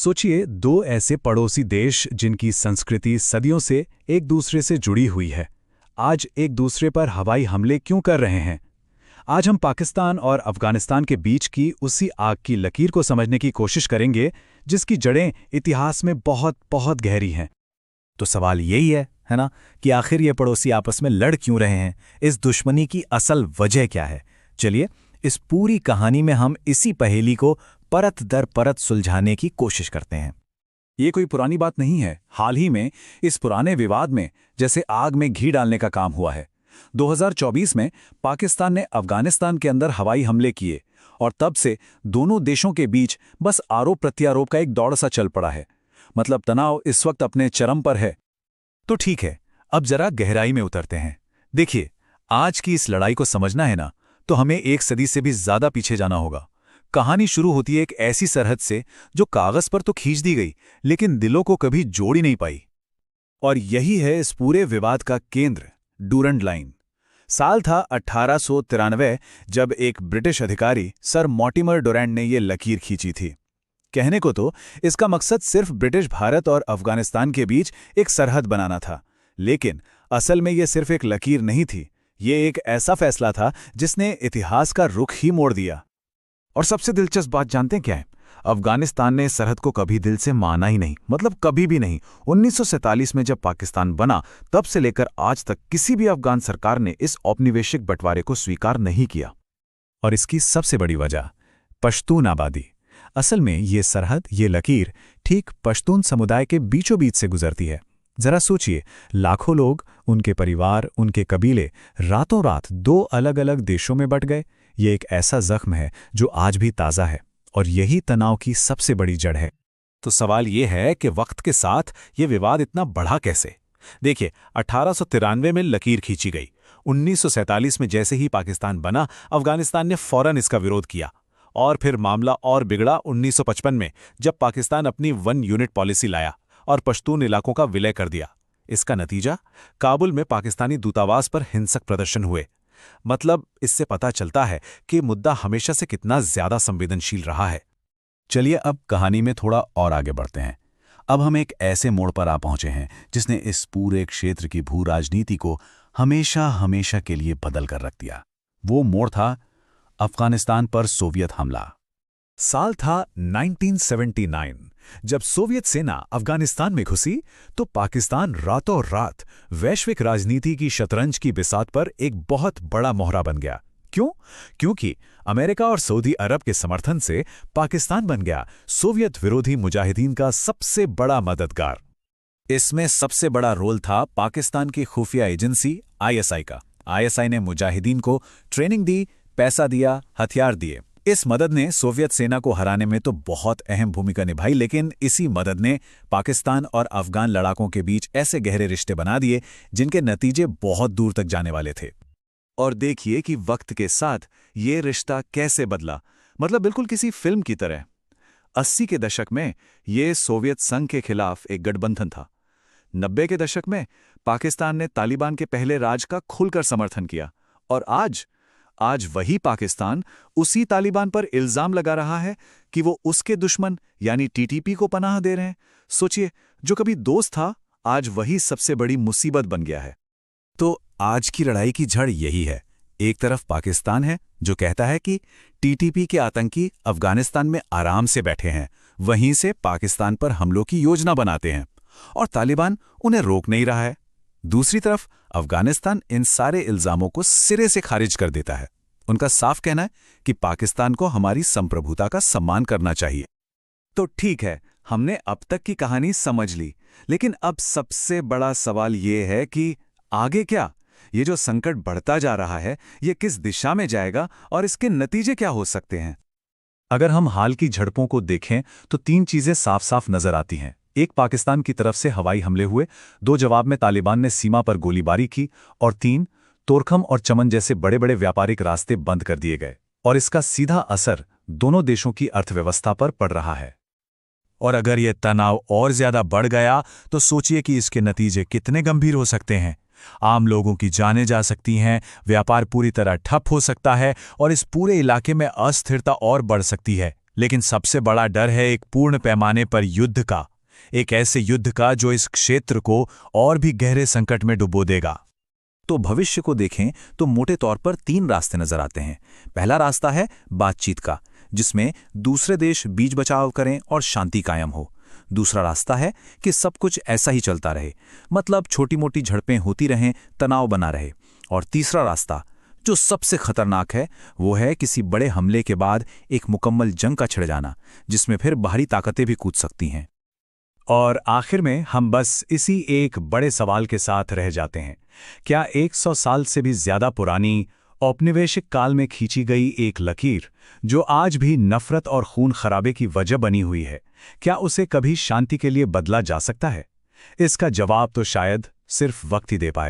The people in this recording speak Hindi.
सोचिए, दो ऐसे पड़ोसी देश जिनकी संस्कृति सदियों से एक दूसरे से जुड़ी हुई है, आज एक दूसरे पर हवाई हमले क्यों कर रहे हैं? आज हम पाकिस्तान और अफगानिस्तान के बीच की उसी आग की लकीर को समझने की कोशिश करेंगे, जिसकी जड़ें इतिहास में बहुत बहुत गहरी हैं। तो सवाल यही है ना, कि आखिर ये पड़ोसी आपस में लड़ क्यों रहे हैं? इस दुश्मनी की असल वजह क्या है? चलिए, इस पूरी कहानी में हम इसी पहेली को परत दर परत सुलझाने की कोशिश करते हैं। ये कोई पुरानी बात नहीं है। हाल ही में इस पुराने विवाद में जैसे आग में घी डालने का काम हुआ है। 2024 में पाकिस्तान ने अफगानिस्तान के अंदर हवाई हमले किए और तब से दोनों देशों के बीच बस आरोप प्रत्यारोप का एक दौड़ सा चल पड़ा है। मतलब तनाव इस वक्त अपने चरम पर है। तो ठीक है, अब जरा गहराई में उतरते हैं। देखिए, आज की इस लड़ाई को समझना है ना, तो हमें एक सदी से भी ज्यादा पीछे जाना होगा। कहानी शुरू होती है एक ऐसी सरहद से जो कागज पर तो खींच दी गई, लेकिन दिलों को कभी जोड़ ही नहीं पाई। और यही है इस पूरे विवाद का केंद्र, डूरंड लाइन। साल था 1893, जब एक ब्रिटिश अधिकारी सर मॉर्टिमर डुरैंड ने ये लकीर खींची थी। कहने को तो इसका मकसद सिर्फ ब्रिटिश भारत और अफगानिस्तान के बीच एक सरहद बनाना था, लेकिन असल में यह सिर्फ एक लकीर नहीं थी। ये एक ऐसा फैसला था जिसने इतिहास का रुख ही मोड़ दिया। और सबसे दिलचस्प बात जानते हैं क्या है? अफगानिस्तान ने इस सरहद को कभी दिल से माना ही नहीं, मतलब कभी भी नहीं। 1947 में जब पाकिस्तान बना, तब से लेकर आज तक किसी भी अफगान सरकार ने इस औपनिवेशिक बंटवारे को स्वीकार नहीं किया। और इसकी सबसे बड़ी वजह पश्तून आबादी। असल में ये सरहद, ये लकीर ठीक पश्तून समुदाय के बीचों बीच से गुजरती है। जरा सोचिए, लाखों लोग, उनके परिवार, उनके कबीले रातों रात दो अलग अलग देशों में बट गए। ये एक ऐसा जख्म है जो आज भी ताज़ा है, और यही तनाव की सबसे बड़ी जड़ है। तो सवाल ये है कि वक्त के साथ ये विवाद इतना बढ़ा कैसे? देखिए, 1893 में लकीर खींची गई। 1947 में जैसे ही पाकिस्तान बना, अफगानिस्तान ने फौरन इसका विरोध किया। और फिर मामला और बिगड़ा 1955 में, जब पाकिस्तान अपनी 1 यूनिट पॉलिसी लाया और पश्तून इलाकों का विलय कर दिया। इसका नतीजा, काबुल में पाकिस्तानी दूतावास पर हिंसक प्रदर्शन हुए। मतलब इससे पता चलता है कि मुद्दा हमेशा से कितना ज्यादा संवेदनशील रहा है। चलिए, अब कहानी में थोड़ा और आगे बढ़ते हैं। अब हम एक ऐसे मोड़ पर आ पहुंचे हैं जिसने इस पूरे क्षेत्र की भू राजनीति को हमेशा हमेशा के लिए बदल कर रख दिया। वो मोड़ था अफगानिस्तान पर सोवियत हमला। साल था 1979। जब सोवियत सेना अफगानिस्तान में घुसी, तो पाकिस्तान रातों रात वैश्विक राजनीति की शतरंज की बिसात पर एक बहुत बड़ा मोहरा बन गया। क्यों? क्योंकि अमेरिका और सऊदी अरब के समर्थन से पाकिस्तान बन गया सोवियत विरोधी मुजाहिदीन का सबसे बड़ा मददगार। इसमें सबसे बड़ा रोल था पाकिस्तान की खुफिया एजेंसी आईएसआई का। आईएसआई ने मुजाहिदीन को ट्रेनिंग दी, पैसा दिया, हथियार दिए। इस मदद ने सोवियत सेना को हराने में तो बहुत अहम भूमिका निभाई, लेकिन इसी मदद ने पाकिस्तान और अफगान लड़ाकों के बीच ऐसे गहरे रिश्ते बना दिए जिनके नतीजे बहुत दूर तक जाने वाले थे। और देखिए कि वक्त के साथ ये रिश्ता कैसे बदला, मतलब बिल्कुल किसी फिल्म की तरह। 80 के दशक में ये सोवियत संघ के खिलाफ एक गठबंधन था। 90 के दशक में पाकिस्तान ने तालिबान के पहले राज का खुलकर समर्थन किया। और आज वही पाकिस्तान उसी तालिबान पर इल्जाम लगा रहा है कि वो उसके दुश्मन यानी टीटीपी को पनाह दे रहे हैं। सोचिए, जो कभी दोस्त था, आज वही सबसे बड़ी मुसीबत बन गया है। तो आज की लड़ाई की जड़ यही है। एक तरफ पाकिस्तान है जो कहता है कि टीटीपी के आतंकी अफगानिस्तान में आराम से बैठे हैं, वहीं से पाकिस्तान पर हमलों की योजना बनाते हैं, और तालिबान उन्हें रोक नहीं रहा है। दूसरी तरफ अफगानिस्तान इन सारे इल्जामों को सिरे से खारिज कर देता है। उनका साफ कहना है कि पाकिस्तान को हमारी संप्रभुता का सम्मान करना चाहिए। तो ठीक है, हमने अब तक की कहानी समझ ली, लेकिन अब सबसे बड़ा सवाल ये है कि आगे क्या? ये जो संकट बढ़ता जा रहा है, ये किस दिशा में जाएगा और इसके नतीजे क्या हो सकते हैं? अगर हम हाल की झड़पों को देखें तो 3 चीजें साफ साफ नजर आती हैं। एक, पाकिस्तान की तरफ से हवाई हमले हुए। 2, जवाब में तालिबान ने सीमा पर गोलीबारी की। और 3, तोरखम और चमन जैसे बड़े बड़े व्यापारिक रास्ते बंद कर दिए गए। और इसका सीधा असर दोनों देशों की अर्थव्यवस्था पर पड़ रहा है। और अगर यह तनाव और ज्यादा बढ़ गया तो सोचिए कि इसके नतीजे कितने गंभीर हो सकते हैं। आम लोगों की जानें जा सकती हैं, व्यापार पूरी तरह ठप हो सकता है, और इस पूरे इलाके में अस्थिरता और बढ़ सकती है। लेकिन सबसे बड़ा डर है एक पूर्ण पैमाने पर युद्ध का, एक ऐसे युद्ध का जो इस क्षेत्र को और भी गहरे संकट में डुबो देगा। तो भविष्य को देखें तो मोटे तौर पर 3 रास्ते नजर आते हैं। पहला रास्ता है बातचीत का, जिसमें दूसरे देश बीच बचाव करें और शांति कायम हो। दूसरा रास्ता है कि सब कुछ ऐसा ही चलता रहे, मतलब छोटी मोटी झड़पें होती रहें, तनाव बना रहे। और तीसरा रास्ता, जो सबसे खतरनाक है, वो है किसी बड़े हमले के बाद एक मुकम्मल जंग का छिड़ जाना, जिसमें फिर बाहरी ताकतें भी कूद सकती हैं। और आखिर में हम बस इसी एक बड़े सवाल के साथ रह जाते हैं, क्या 100 साल से भी ज्यादा पुरानी औपनिवेशिक काल में खींची गई एक लकीर, जो आज भी नफरत और खून खराबे की वजह बनी हुई है, क्या उसे कभी शांति के लिए बदला जा सकता है? इसका जवाब तो शायद सिर्फ वक्त ही दे पाएगा।